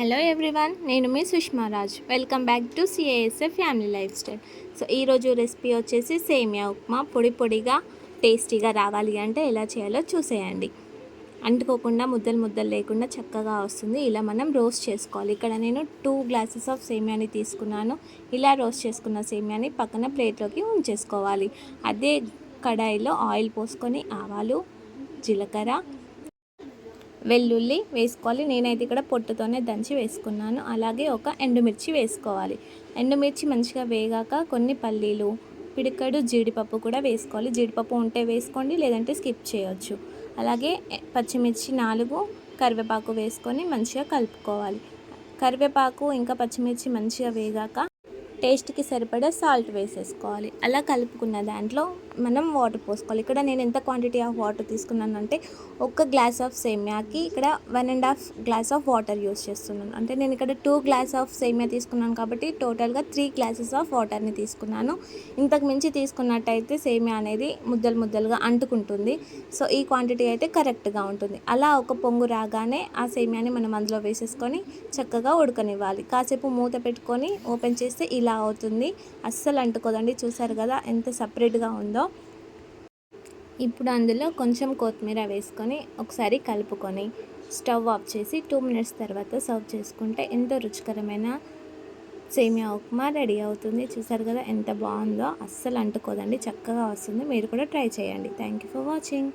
Hello everyone, నేను మీ Sushma Raj. Welcome back to CASF family lifestyle. So ఈరోజు recipe వచ్చేసి సేమియా ఉప్మా. పొడి పొడిగా టేస్టీగా రావాలి అంటే ఎలా చేయాలో చూసేయండి. అంటుకోకుండా ముద్దలు ముద్దలు లేకుండా చక్కగా వస్తుంది. ఇలా మనం రోస్ట్ చేసుకోవాలి. ఇక్కడ నేను 2 గ్లాసెస్ ఆఫ్ సేమియాని తీసుకున్నాను. ఇలా రోస్ట్ చేసుకున్న సేమియాని పక్కన ప్లేట్లోకి ఉంచేసుకోవాలి. అదే కడాయిలో ఆయిల్ పోసుకొని ఆవాలు, జీలకర్ర, వెల్లుల్లి వేసుకోవాలి. నేనైతే ఇక్కడ పొట్టుతోనే దంచి వేసుకున్నాను. అలాగే ఒక ఎండుమిర్చి వేసుకోవాలి. ఎండుమిర్చి మంచిగా వేగాక కొన్ని పల్లీలు, పిడికడు జీడిపప్పు కూడా వేసుకోవాలి. జీడిపప్పు ఉంటే వేసుకోండి, లేదంటే స్కిప్ చేయొచ్చు. అలాగే పచ్చిమిర్చి 4, కరివేపాకు వేసుకొని మంచిగా కలుపుకోవాలి. కరివేపాకు ఇంకా పచ్చిమిర్చి మంచిగా వేగాక టేస్ట్కి సరిపడా సాల్ట్ వేసేసుకోవాలి. అలా కలుపుకున్న దాంట్లో మనం వాటర్ పోసుకోవాలి. ఇక్కడ నేను ఎంత క్వాంటిటీ ఆఫ్ వాటర్ తీసుకున్నానంటే 1 గ్లాస్ ఆఫ్ సేమియాకి ఇక్కడ 1.5 గ్లాస్ ఆఫ్ వాటర్ యూస్ చేస్తున్నాను. అంటే నేను ఇక్కడ 2 గ్లాస్ ఆఫ్ సేమియా తీసుకున్నాను కాబట్టి టోటల్గా 3 గ్లాసెస్ ఆఫ్ వాటర్ని తీసుకున్నాను. ఇంతకు మించి తీసుకున్నట్టయితే సేమియా అనేది ముద్దలు ముద్దలుగా అంటుకుంటుంది. సో ఈ క్వాంటిటీ అయితే కరెక్ట్గా ఉంటుంది. అలా ఒక పొంగు రాగానే ఆ సేమియాని మనం అందులో వేసేసుకొని చక్కగా ఉడకనివ్వాలి. కాసేపు మూత పెట్టుకొని ఓపెన్ చేస్తే ఇలా అవుతుంది. అస్సలు అంటుకోదండి. చూసారు కదా ఎంత సపరేట్గా ఉందో. ఇప్పుడు అందులో కొంచెం కొత్తిమీర వేసుకొని ఒకసారి కలుపుకొని స్టవ్ ఆఫ్ చేసి 2 మినిట్స్ తర్వాత సర్వ్ చేసుకుంటే ఎంతో రుచికరమైన సేమియా ఉప్మా రెడీ అవుతుంది. చూసారు కదా ఎంత బాగుందో. అస్సలు అంటుకోదండి, చక్కగా వస్తుంది. మీరు కూడా ట్రై చేయండి. Thank you for watching.